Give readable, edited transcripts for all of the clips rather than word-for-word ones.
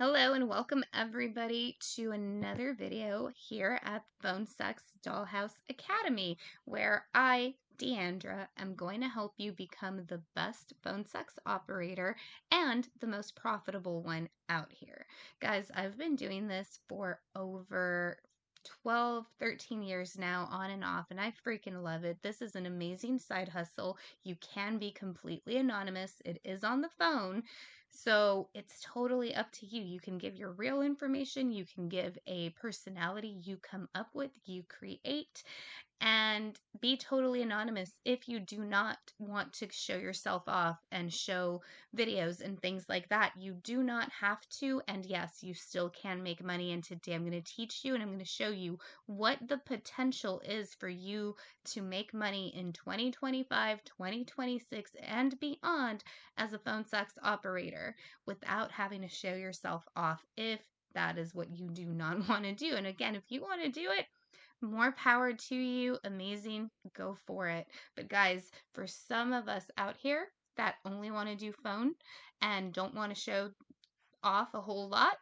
Hello and welcome everybody to another video here at Phone Sex Dollhouse Academy, where I, Deandra, am going to help you become the best phone sex operator and the most profitable one out here. Guys, I've been doing this for over 12, 13 years now, on and off, and I freaking love it. This is an amazing side hustle. You can be completely anonymous. It is on the phone. So it's totally up to you. You can give your real information, you can give a personality you come up with, you create, and be totally anonymous if you do not want to show yourself off and show videos and things like that. You do not have to, and yes, you still can make money. And today I'm going to teach you and I'm going to show you what the potential is for you to make money in 2025, 2026, and beyond as a phone sex operator without having to show yourself off if that is what you do not want to do. And again, if you want to do it, more power to you. Amazing. Go for it. But guys, for some of us out here that only want to do phone and don't want to show off a whole lot,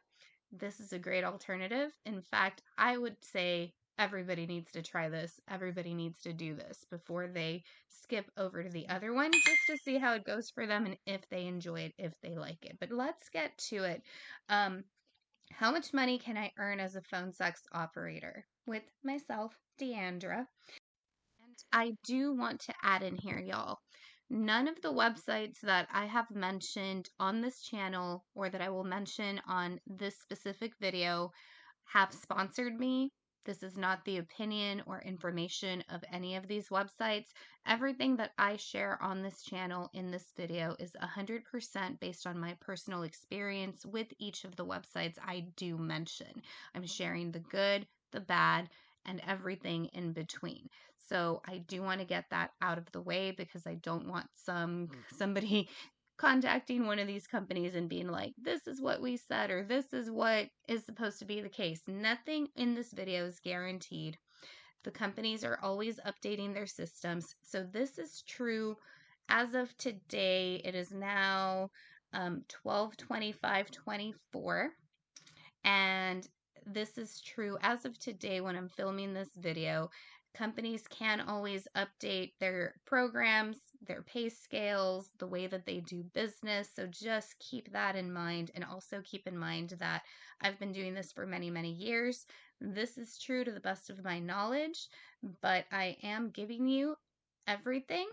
this is a great alternative. In fact, I would say everybody needs to try this. Everybody needs to do this before they skip over to the other one, just to see how it goes for them and if they enjoy it, if they like it. But let's get to it. How much money can I earn as a phone sex operator? With myself, Deandra. And I do want to add in here, y'all. None of the websites that I have mentioned on this channel or that I will mention on this specific video have sponsored me. This is not the opinion or information of any of these websites. Everything that I share on this channel in this video is 100% based on my personal experience with each of the websites I do mention. I'm sharing the good, the bad, and everything in between. So I do want to get that out of the way because I don't want somebody contacting one of these companies and being like, this is what we said, or this is what is supposed to be the case. Nothing in this video is guaranteed. The companies are always updating their systems. So this is true as of today. It is now 12/25/24. And this is true as of today when I'm filming this video. Companies can always update their programs, their pay scales, the way that they do business. So just keep that in mind. And also keep in mind that I've been doing this for many, many years. This is true to the best of my knowledge, but I am giving you everything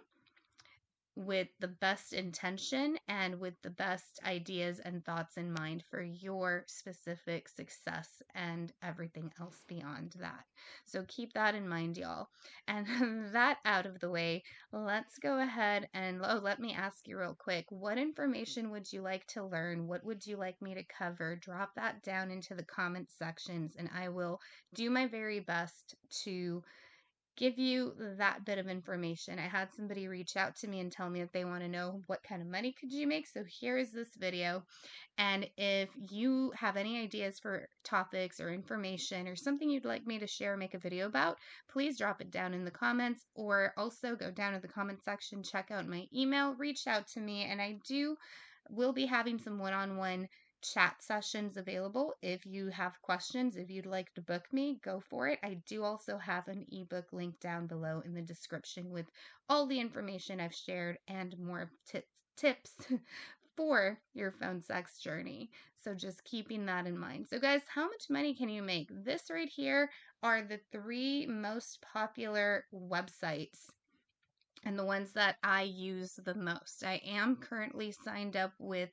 with the best intention and with the best ideas and thoughts in mind for your specific success and everything else beyond that. So keep that in mind, y'all. And that out of the way, let's go ahead and let me ask you real quick, what information would you like to learn? What would you like me to cover? Drop that down into the comment sections and I will do my very best to give you that bit of information. I had somebody reach out to me and tell me that they want to know what kind of money could you make. So here is this video. And if you have any ideas for topics or information or something you'd like me to share or make a video about, please drop it down in the comments, or also go down to the comment section, check out my email, reach out to me, and will be having some one-on-one chat sessions available. If you have questions, if you'd like to book me, go for it. I do also have an ebook link down below in the description with all the information I've shared and more tips for your phone sex journey. So just keeping that in mind. So guys, how much money can you make? This right here are the 3 most popular websites and the ones that I use the most. I am currently signed up with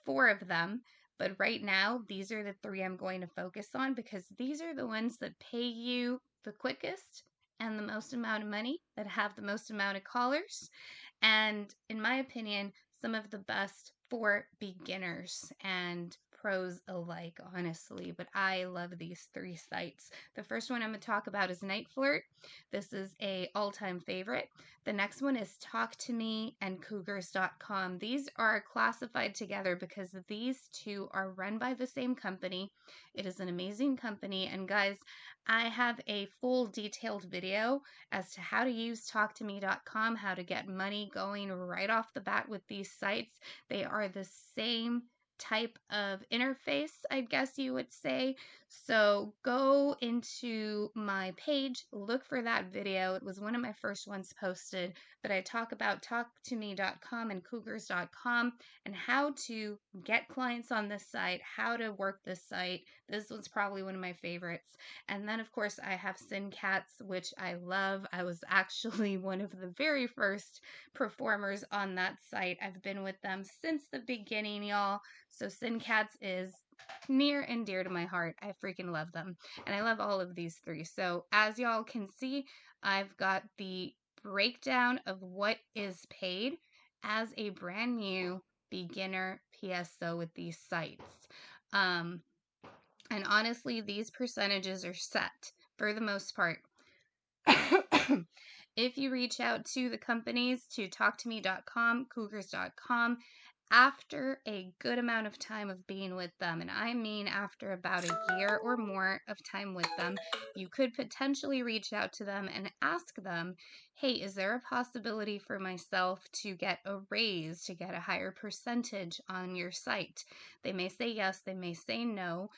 4 of them, but right now these are the 3 I'm going to focus on because these are the ones that pay you the quickest and the most amount of money, that have the most amount of callers, and in my opinion, some of the best for beginners and pros alike, honestly. But I love these 3 sites. The first one I'm going to talk about is Night Flirt. This is a all-time favorite. The next one is Talk to Me and Cougars.com. These are classified together because these 2 are run by the same company. It is an amazing company. And guys, I have a full detailed video as to how to use TalkToMe.com, how to get money going right off the bat with these sites. They are the same type of interface, I guess you would say. So go into my page, look for that video. It was one of my first ones posted, but I talk about talktome.com and cougars.com and how to get clients on this site, how to work this site. This was probably one of my favorites. And then, of course, I have Sin Cats, which I love. I was actually one of the very first performers on that site. I've been with them since the beginning, y'all. So Sin Cats is near and dear to my heart. I freaking love them. And I love all of these three. So as y'all can see, I've got the breakdown of what is paid as a brand new beginner PSO with these sites. And honestly, these percentages are set for the most part. If you reach out to the companies, to talktome.com, cougars.com, after a good amount of time of being with them, and I mean after about a year or more of time with them, you could potentially reach out to them and ask them, hey, is there a possibility for myself to get a raise, to get a higher percentage on your site? They may say yes, they may say no.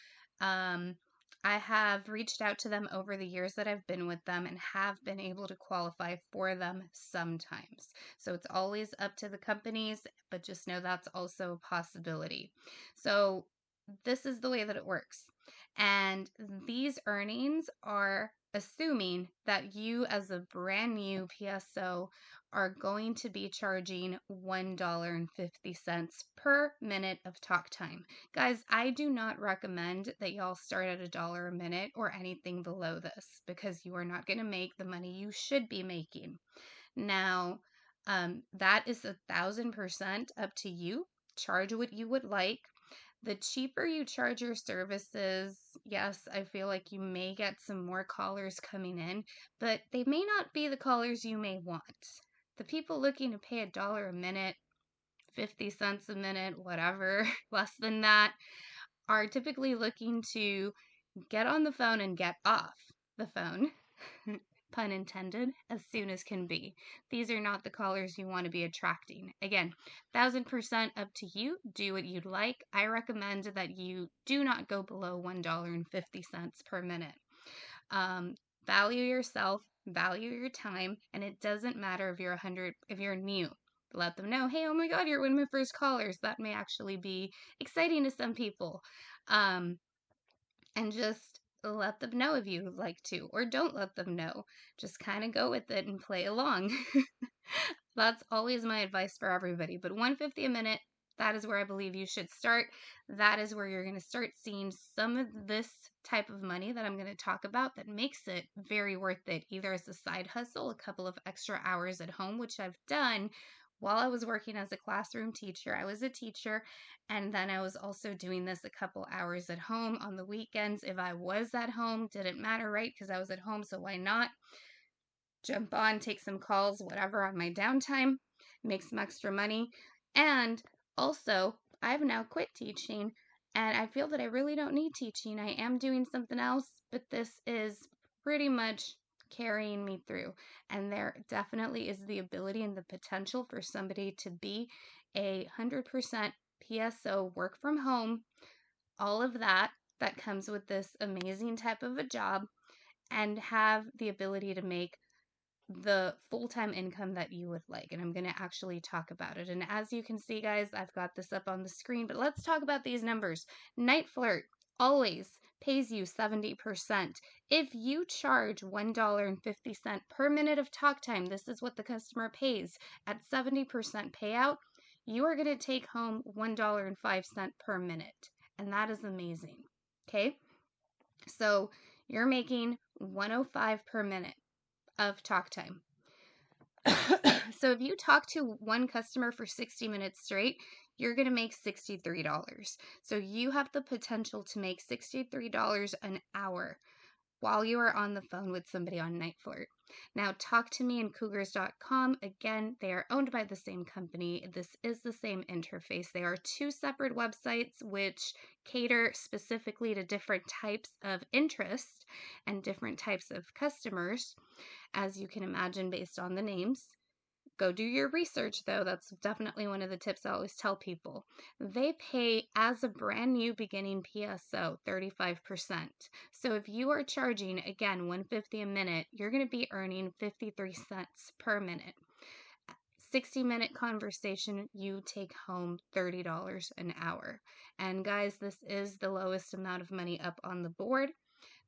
I have reached out to them over the years that I've been with them and have been able to qualify for them sometimes. So it's always up to the companies, but just know that's also a possibility. So this is the way that it works. And these earnings are assuming that you, as a brand new PSO, are going to be charging $1.50 per minute of talk time. Guys, I do not recommend that y'all start at $1 a minute or anything below this because you are not going to make the money you should be making. Now, that is 1,000% up to you. Charge what you would like. The cheaper you charge your services, yes, I feel like you may get some more callers coming in, but they may not be the callers you may want. The people looking to pay $1 a minute, 50 cents a minute, whatever, less than that, are typically looking to get on the phone and get off the phone, pun intended, as soon as can be. These are not the callers you want to be attracting. Again, 1,000% up to you. Do what you'd like. I recommend that you do not go below $1.50 per minute. Value yourself, value your time, and it doesn't matter if you're new. Let them know, hey, oh my God, you're one of my first callers. That may actually be exciting to some people. And just let them know if you would like to, or don't let them know. Just kind of go with it and play along. That's always my advice for everybody. But $1.50 a minute, that is where I believe you should start. That is where you're going to start seeing some of this type of money that I'm going to talk about that makes it very worth it, either as a side hustle, a couple of extra hours at home, which I've done while I was working as a classroom teacher. I was a teacher, and then I was also doing this a couple hours at home on the weekends. If I was at home, didn't matter, right? Because I was at home, so why not? Jump on, take some calls, whatever, on my downtime, make some extra money. And also, I've now quit teaching, and I feel that I really don't need teaching. I am doing something else, but this is pretty much carrying me through. And there definitely is the ability and the potential for somebody to be 100% PSO, work from home, all of that comes with this amazing type of a job, and have the ability to make the full-time income that you would like. And I'm going to actually talk about it. And as you can see, guys, I've got this up on the screen, but let's talk about these numbers. Night Flirt always pays you 70%. If you charge $1.50 per minute of talk time, this is what the customer pays. At 70% payout, you are going to take home $1.05 per minute. And that is amazing. Okay? So you're making $1.05 per minute of talk time. So if you talk to one customer for 60 minutes straight, you're going to make $63. So you have the potential to make $63 an hour while you are on the phone with somebody on Night Flirt. Now, Talk to Me and Cougars.com, again, they are owned by the same company. This is the same interface. They are two separate websites which cater specifically to different types of interest and different types of customers, as you can imagine based on the names. Go do your research, though. That's definitely one of the tips I always tell people. They pay, as a brand new beginning PSO, 35%. So if you are charging, again, $1.50 a minute, you're going to be earning 53 cents per minute. 60-minute conversation, you take home $30 an hour. And guys, this is the lowest amount of money up on the board.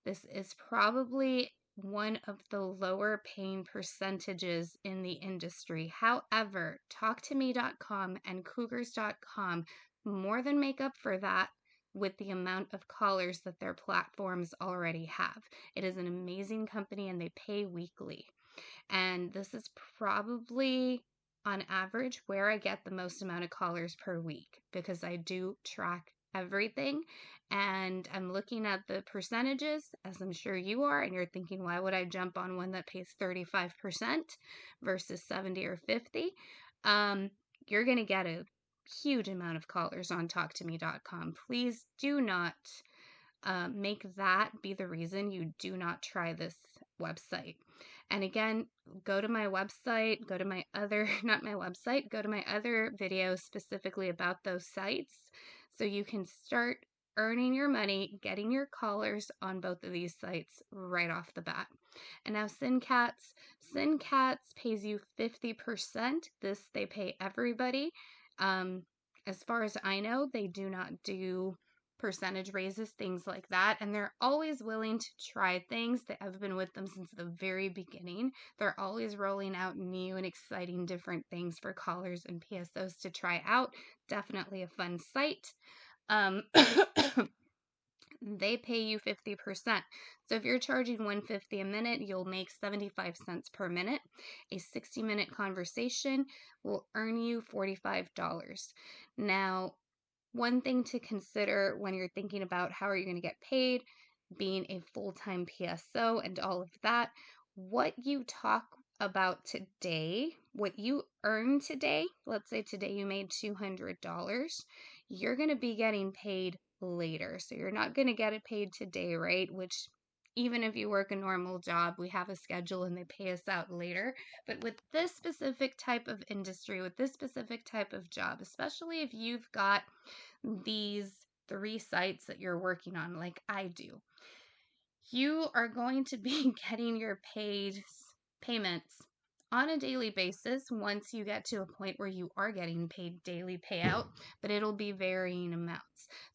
This is probably one of the lower paying percentages in the industry. However, TalkToMe.com and Cougars.com more than make up for that with the amount of callers that their platforms already have. It is an amazing company and they pay weekly. And this is probably on average where I get the most amount of callers per week because I do track everything and I'm looking at the percentages, as I'm sure you are, and you're thinking, why would I jump on one that pays 35% versus 70 or 50? You're going to get a huge amount of callers on talktome.com. Please do not make that be the reason you do not try this website. And again, go to my website, go to my other, not my website, go to my other videos specifically about those sites so you can start earning your money, getting your callers on both of these sites right off the bat. And now SynCats pays you 50%. This, they pay everybody. As far as I know, they do not do percentage raises, things like that. And they're always willing to try things. I've been with them since the very beginning. They're always rolling out new and exciting different things for callers and PSOs to try out. Definitely a fun site. They pay you 50%. So if you're charging $1.50 a minute, you'll make 75 cents per minute. A 60-minute conversation will earn you $45. Now, one thing to consider when you're thinking about how are you going to get paid, being a full-time PSO and all of that, what you talk about today, what you earn today, let's say today you made $200, you're going to be getting paid later. So you're not going to get it paid today, right? Which even if you work a normal job, we have a schedule and they pay us out later. But with this specific type of industry, with this specific type of job, especially if you've got these 3 sites that you're working on like I do, you are going to be getting your payments on a daily basis once you get to a point where you are getting paid daily payout, but it'll be varying amounts.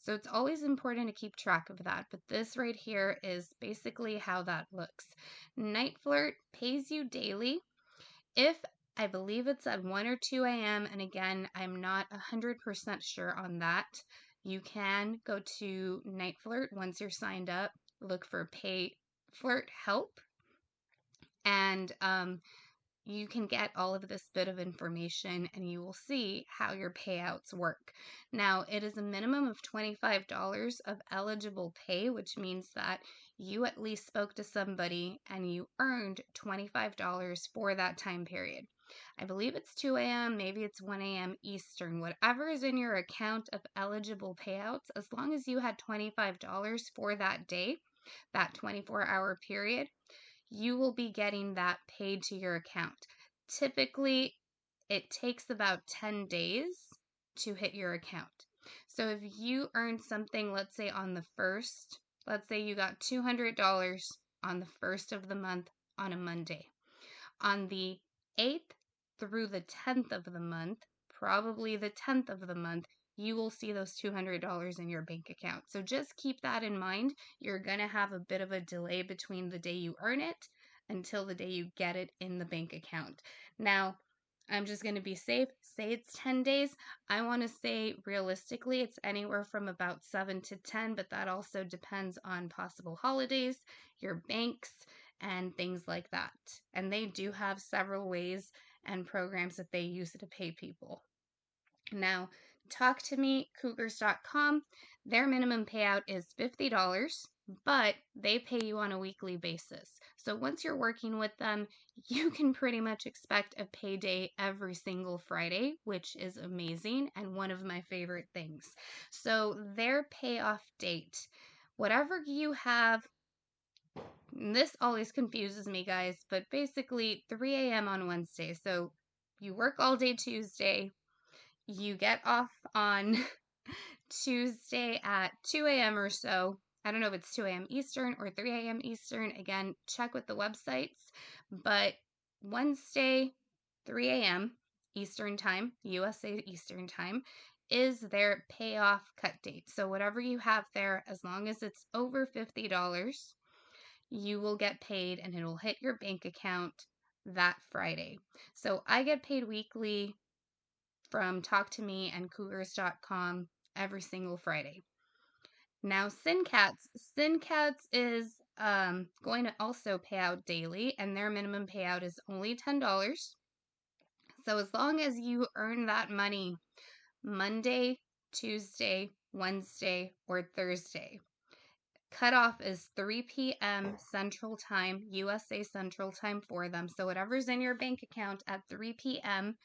So it's always important to keep track of that. But this right here is basically how that looks. Night Flirt pays you daily if I believe it's at 1 or 2 a.m. And again, I'm not 100% sure on that. You can go to Night Flirt once you're signed up, look for Pay Flirt Help, and you can get all of this bit of information and you will see how your payouts work. Now, it is a minimum of $25 of eligible pay, which means that you at least spoke to somebody and you earned $25 for that time period. I believe it's 2 a.m., maybe it's 1 a.m. Eastern, whatever is in your account of eligible payouts, as long as you had $25 for that day, that 24-hour period, you will be getting that paid to your account. Typically, it takes about 10 days to hit your account. So if you earned something, let's say on the 1st, let's say you got $200 on the 1st of the month on a Monday. On the 8th through the 10th of the month, probably the 10th of the month, you will see those $200 in your bank account. So just keep that in mind. You're going to have a bit of a delay between the day you earn it until the day you get it in the bank account. Now, I'm just going to be safe. Say it's 10 days. I want to say realistically it's anywhere from about 7 to 10, but that also depends on possible holidays, your banks, and things like that. And they do have several ways and programs that they use to pay people. Now, Talk to Me, Cougars.com, their minimum payout is $50, but they pay you on a weekly basis. So once you're working with them, you can pretty much expect a payday every single Friday, which is amazing and one of my favorite things. So their payoff date, whatever you have, this always confuses me, guys, but basically 3 a.m. on Wednesday. So you work all day Tuesday, you get off on Tuesday at 2 a.m. or so. I don't know if it's 2 a.m. Eastern or 3 a.m. Eastern. Again, check with the websites. But Wednesday, 3 a.m. Eastern Time, USA Eastern Time, is their payoff cut date. So whatever you have there, as long as it's over $50, you will get paid and it'll hit your bank account that Friday. So I get paid weekly from Talk to Me and Cougars.com every single Friday. Now, SynCats is going to also pay out daily, and their minimum payout is only $10. So as long as you earn that money Monday, Tuesday, Wednesday, or Thursday, cutoff is 3 p.m. Central Time, USA Central Time for them. So whatever's in your bank account at 3 p.m.,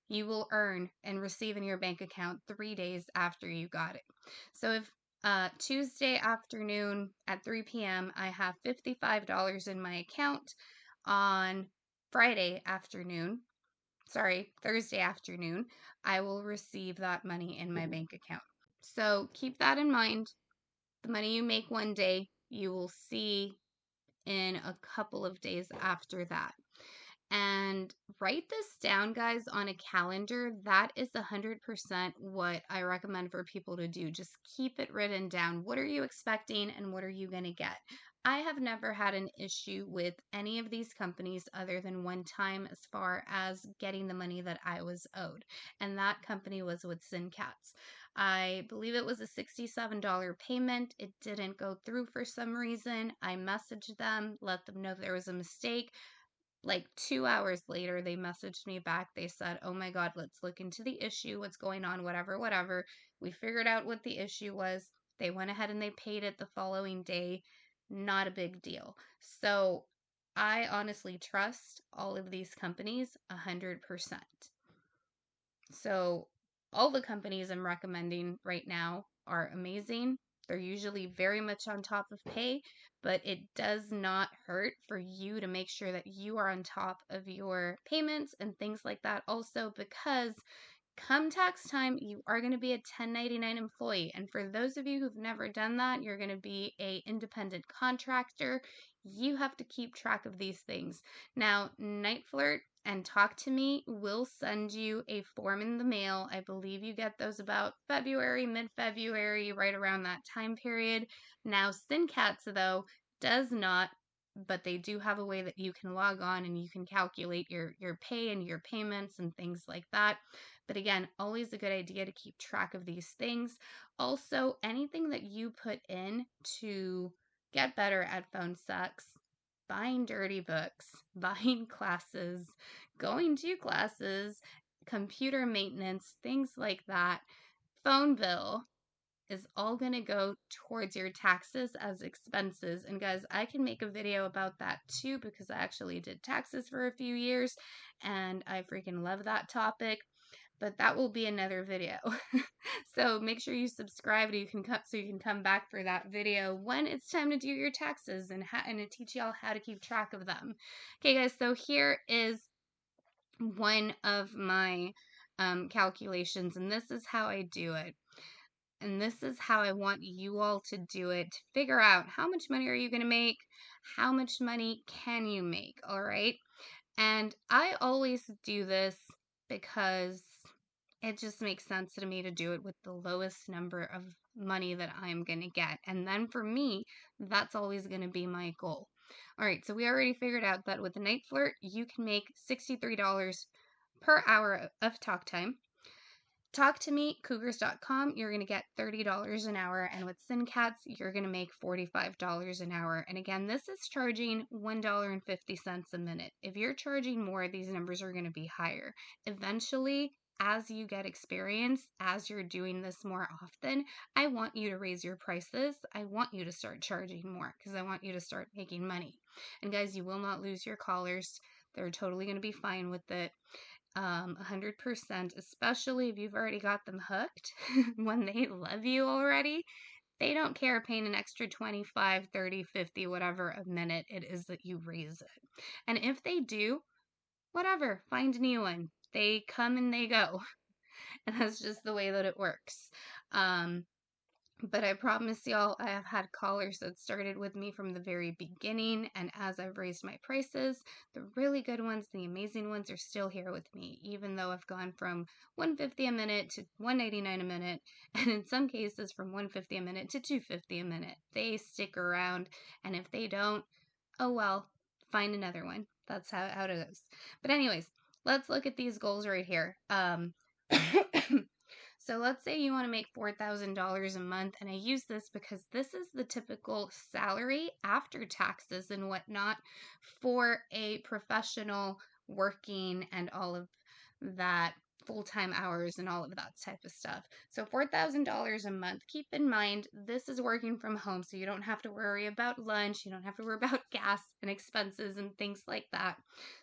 you will earn and receive in your bank account 3 days after you got it. So if Tuesday afternoon at 3 p.m., I have $55 in my account, on Thursday afternoon, I will receive that money in my bank account. So keep that in mind. The money you make one day, you will see in a couple of days after that. And write this down, guys, on a calendar. That is 100% what I recommend for people to do. Just keep it written down. What are you expecting and what are you going to get? I have never had an issue with any of these companies other than one time as far as getting the money that I was owed. And that company was with SynCats. I believe it was a $67 payment. It didn't go through for some reason. I messaged them, let them know there was a mistake. Like 2 hours later, they messaged me back. They said, oh my God, let's look into the issue. What's going on? Whatever. We figured out what the issue was. They went ahead and they paid it the following day. Not a big deal. So I honestly trust all of these companies 100%. So all the companies I'm recommending right now are amazing. They're usually very much on top of pay, but it does not hurt for you to make sure that you are on top of your payments and things like that also, because come tax time, you are going to be a 1099 employee. And for those of you who've never done that, you're going to be an independent contractor. You have to keep track of these things. Now, Night Flirt and Talk to Me will send you a form in the mail. I believe you get those about February, mid-February, right around that time period. Now, SynCats, though, does not, but they do have a way that you can log on and you can calculate your pay and your payments and things like that. But again, always a good idea to keep track of these things. Also, anything that you put in to get better at phone sex, buying dirty books, buying classes, going to classes, computer maintenance, things like that, phone bill, is all going to go towards your taxes as expenses. And guys, I can make a video about that too, because I actually did taxes for a few years and I freaking love that topic. But that will be another video. So make sure you subscribe so you can come back for that video when it's time to do your taxes and to teach y'all how to keep track of them. Okay, guys, so here is one of my calculations, and this is how I do it. And this is how I want you all to do it, to figure out how much money are you going to make, how much money can you make, all right? And I always do this because it just makes sense to me to do it with the lowest number of money that I'm going to get. And then for me, that's always going to be my goal. All right, so we already figured out that with the Night Flirt, you can make $63 per hour of talk time. Talk to Me, Cougars.com, you're going to get $30 an hour. And with SynCats, you're going to make $45 an hour. And again, this is charging $1.50 a minute. If you're charging more, these numbers are going to be higher. Eventually, as you get experience, as you're doing this more often, I want you to raise your prices. I want you to start charging more because I want you to start making money. And guys, you will not lose your callers. They're totally going to be fine with it. 100%, especially if you've already got them hooked. When they love you already, they don't care paying an extra 25, 30, 50, whatever a minute it is that you raise it. And if they do, whatever, find a new one. They come and they go. And that's just the way that it works. But I promise y'all, I have had callers that started with me from the very beginning, and as I've raised my prices, the really good ones, the amazing ones are still here with me, even though I've gone from $150 a minute to $189 a minute, and in some cases from $150 a minute to $250 a minute. They stick around, and if they don't, oh well, find another one. That's how it goes. But anyways, let's look at these goals right here. So let's say you want to make $4,000 a month, and I use this because this is the typical salary after taxes and whatnot for a professional working and all of that, full-time hours and all of that type of stuff. So $4,000 a month. Keep in mind, this is working from home, so you don't have to worry about lunch, you don't have to worry about gas and expenses and things like that.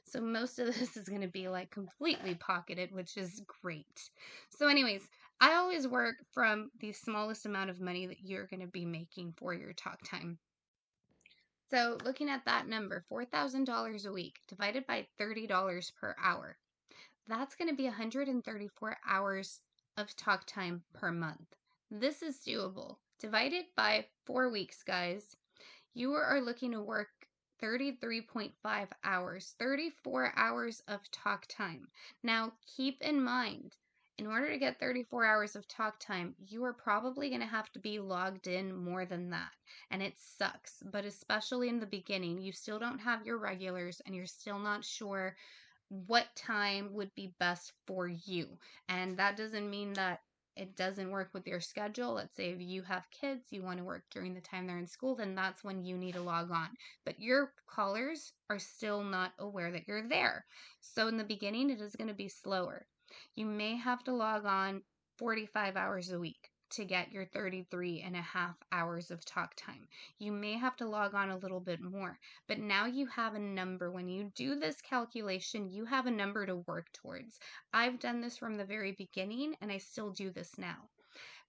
So most of this is going to be like completely pocketed, which is great. So anyways, I always work from the smallest amount of money that you're going to be making for your talk time. So looking at that number, $4,000 a week divided by $30 per hour, that's going to be 134 hours of talk time per month. This is doable. Divided by 4 weeks, guys, you are looking to work 33.5 hours, 34 hours of talk time. Now, keep in mind, in order to get 34 hours of talk time, you are probably going to have to be logged in more than that. And it sucks, but especially in the beginning, you still don't have your regulars and you're still not sure what time would be best for you. And that doesn't mean that it doesn't work with your schedule. Let's say if you have kids, you want to work during the time they're in school, then that's when you need to log on. But your callers are still not aware that you're there. So in the beginning, it is going to be slower. You may have to log on 45 hours a week to get your 33 and a half hours of talk time. You may have to log on a little bit more, but now you have a number. When you do this calculation, you have a number to work towards. I've done this from the very beginning, and I still do this now,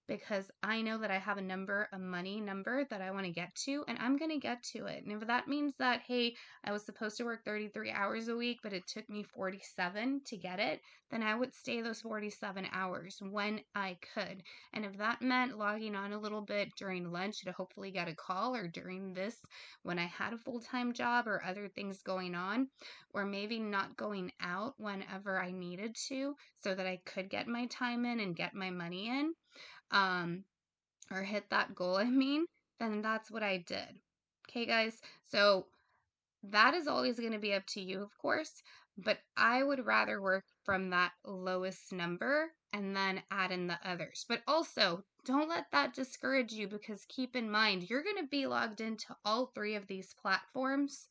because I know that I have a money number that I want to get to, and I'm going to get to it. And if that means that, hey, I was supposed to work 33 hours a week, but it took me 47 to get it, then I would stay those 47 hours when I could. And if that meant logging on a little bit during lunch to hopefully get a call, or during this when I had a full-time job or other things going on, or maybe not going out whenever I needed to so that I could get my time in and get my money in, or hit that goal, then that's what I did. Okay, guys? So that is always going to be up to you, of course, but I would rather work from that lowest number and then add in the others. But also, don't let that discourage you, because keep in mind, you're going to be logged into all 3 of these platforms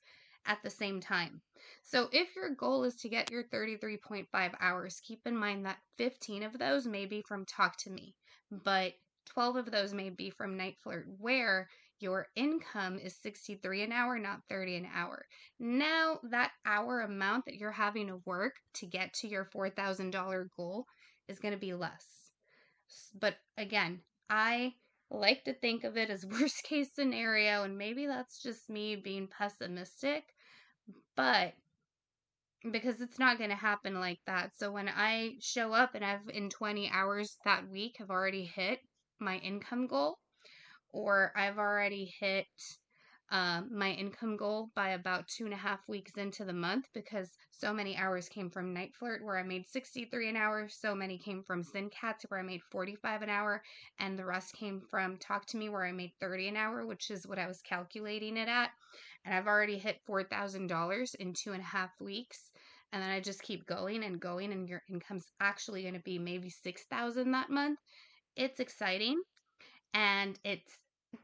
at the same time. So if your goal is to get your 33.5 hours, keep in mind that 15 of those may be from Talk to Me, but 12 of those may be from Night Flirt, where your income is $63 an hour, not $30 an hour. Now, that hour amount that you're having to work to get to your $4,000 goal is going to be less. But again, I like to think of it as worst case scenario, and maybe that's just me being pessimistic, but because it's not going to happen like that. So when I show up and I've in 20 hours that week have already hit my income goal, or I've already hit my income goal by about 2.5 weeks into the month, because so many hours came from Night Flirt where I made 63 an hour, so many came from SynCats where I made 45 an hour, and the rest came from Talk to Me where I made 30 an hour, which is what I was calculating it at. And I've already hit $4,000 in 2.5 weeks. And then I just keep going and going, and your income's actually going to be maybe $6,000 that month. It's exciting, and it's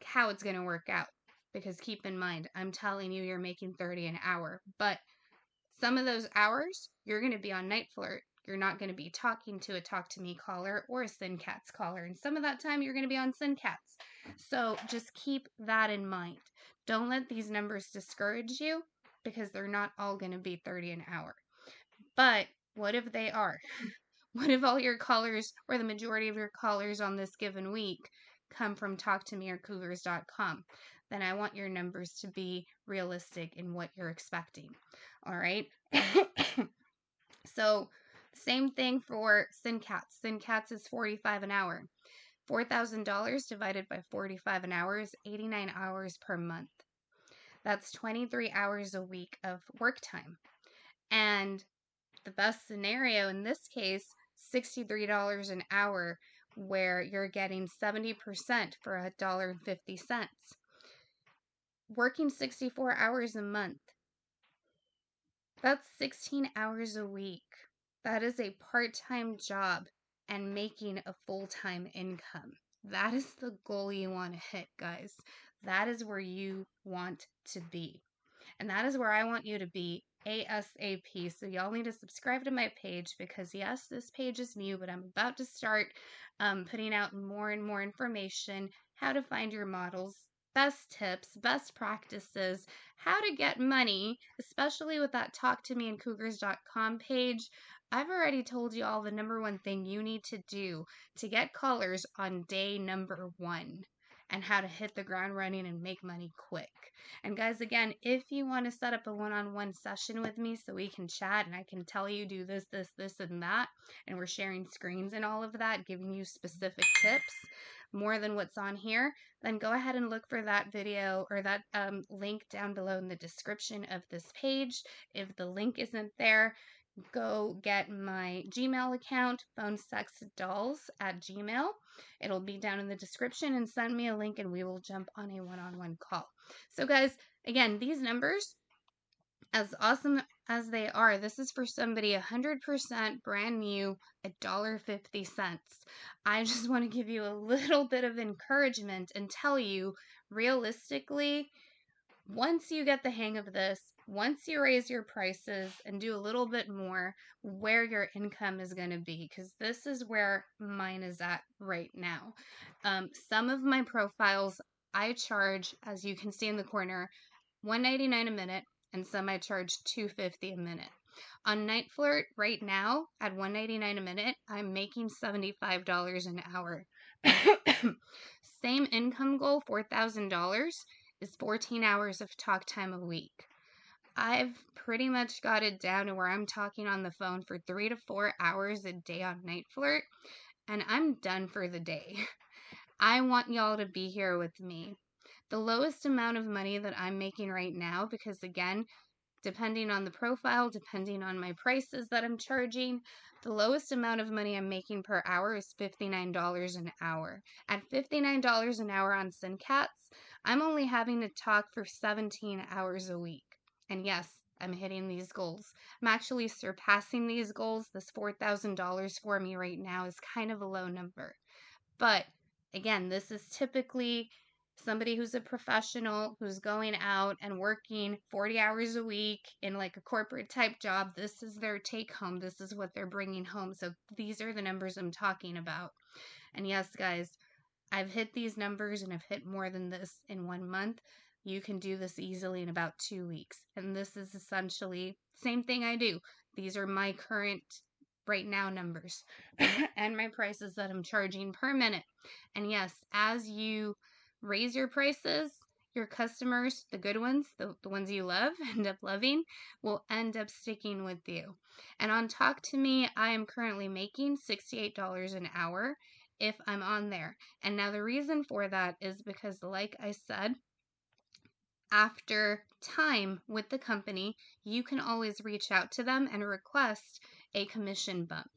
how it's going to work out. Because keep in mind, I'm telling you, you're making 30 an hour, but some of those hours, you're going to be on Night Flirt. You're not going to be talking to a Talk to Me caller or a SynCats caller. And some of that time, you're going to be on SynCats. So just keep that in mind. Don't let these numbers discourage you, because they're not all going to be 30 an hour. But what if they are? What if all your callers, or the majority of your callers on this given week, come from Talk to Me or Cougars.com? Then I want your numbers to be realistic in what you're expecting. All right? So Same thing for SynCats. SynCats is $45 an hour. $4,000 divided by 45 an hour is 89 hours per month. That's 23 hours a week of work time. And the best scenario in this case, $63 an hour, where you're getting 70% for $1.50. Working 64 hours a month, that's 16 hours a week. That is a part-time job and making a full-time income. That is the goal you want to hit, guys. That is where you want to be. And that is where I want you to be ASAP. So y'all need to subscribe to my page because yes, this page is new, but I'm about to start putting out more and more information, how to find your models, best tips, best practices, how to get money, especially with that talktomeandcougars.com page. I've already told you all the number one thing you need to do to get callers on day number 1 and how to hit the ground running and make money quick. And guys, again, if you want to set up a one-on-one session with me so we can chat and I can tell you do this, this, this, and that, and we're sharing screens and all of that, giving you specific tips, more than what's on here, then go ahead and look for that video or that link down below in the description of this page. If the link isn't there, go get my Gmail account, phonesexdolls@gmail. It'll be down in the description, and send me a link and we will jump on a one-on-one call. So guys, again, these numbers, as awesome as they are, this is for somebody 100% brand new, $1.50. I just want to give you a little bit of encouragement and tell you, realistically, once you get the hang of this, once you raise your prices and do a little bit more, where your income is going to be, because this is where mine is at right now. Some of my profiles I charge, as you can see in the corner, $1.99 a minute, and some I charge $2.50 a minute. On Night Flirt right now at $1.99 a minute, I'm making $75 an hour. Same income goal, $4,000, is 14 hours of talk time a week. I've pretty much got it down to where I'm talking on the phone for 3 to 4 hours a day on Night Flirt, and I'm done for the day. I want y'all to be here with me. The lowest amount of money that I'm making right now, because again, depending on the profile, depending on my prices that I'm charging, the lowest amount of money I'm making per hour is $59 an hour. At $59 an hour on SynCats, I'm only having to talk for 17 hours a week. And yes, I'm hitting these goals. I'm actually surpassing these goals. This $4,000 for me right now is kind of a low number. But again, this is typically somebody who's a professional, who's going out and working 40 hours a week in like a corporate type job. This is their take home. This is what they're bringing home. So these are the numbers I'm talking about. And yes, guys, I've hit these numbers and I've hit more than this in 1 month. You can do this easily in about 2 weeks. And this is essentially same thing I do. These are my current right now numbers and my prices that I'm charging per minute. And yes, as you raise your prices, your customers, the good ones, the ones you love, end up loving, will end up sticking with you. And on Talk to Me, I am currently making $68 an hour if I'm on there. And now the reason for that is because, like I said, after time with the company, you can always reach out to them and request a commission bump.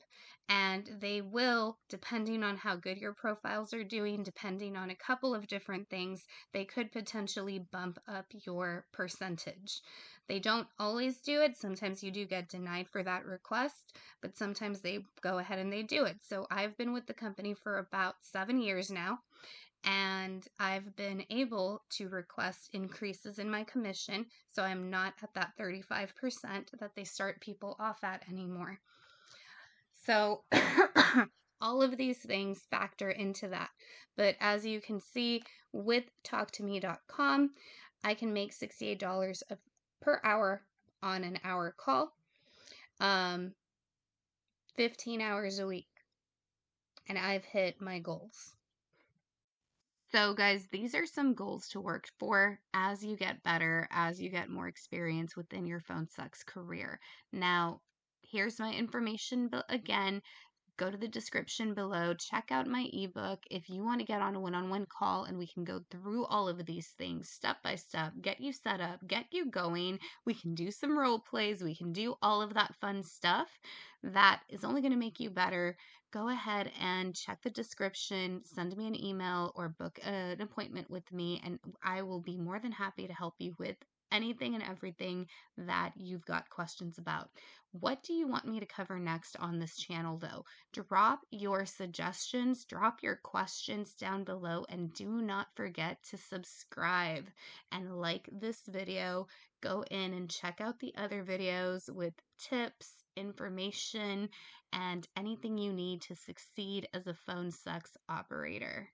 And they will, depending on how good your profiles are doing, depending on a couple of different things, they could potentially bump up your percentage. They don't always do it. Sometimes you do get denied for that request, but sometimes they go ahead and they do it. So I've been with the company for about 7 years now, and I've been able to request increases in my commission, so I'm not at that 35% that they start people off at anymore. So all of these things factor into that. But as you can see, with talktome.com, I can make $68 per hour on an hour call, 15 hours a week, and I've hit my goals. So guys, these are some goals to work for as you get better, as you get more experience within your phone sex career. Now, Here's my information again. Go to the description below, check out my ebook if you want to get on a one-on-one call and we can go through all of these things step by step, get you set up, get you going. We can do some role plays, we can do all of that fun stuff that is only going to make you better. Go ahead and check the description, send me an email or book an appointment with me, and I will be more than happy to help you with anything and everything that you've got questions about. What do you want me to cover next on this channel though? Drop your suggestions, drop your questions down below, and do not forget to subscribe and like this video. Go in and check out the other videos with tips, information, and anything you need to succeed as a phone sex operator.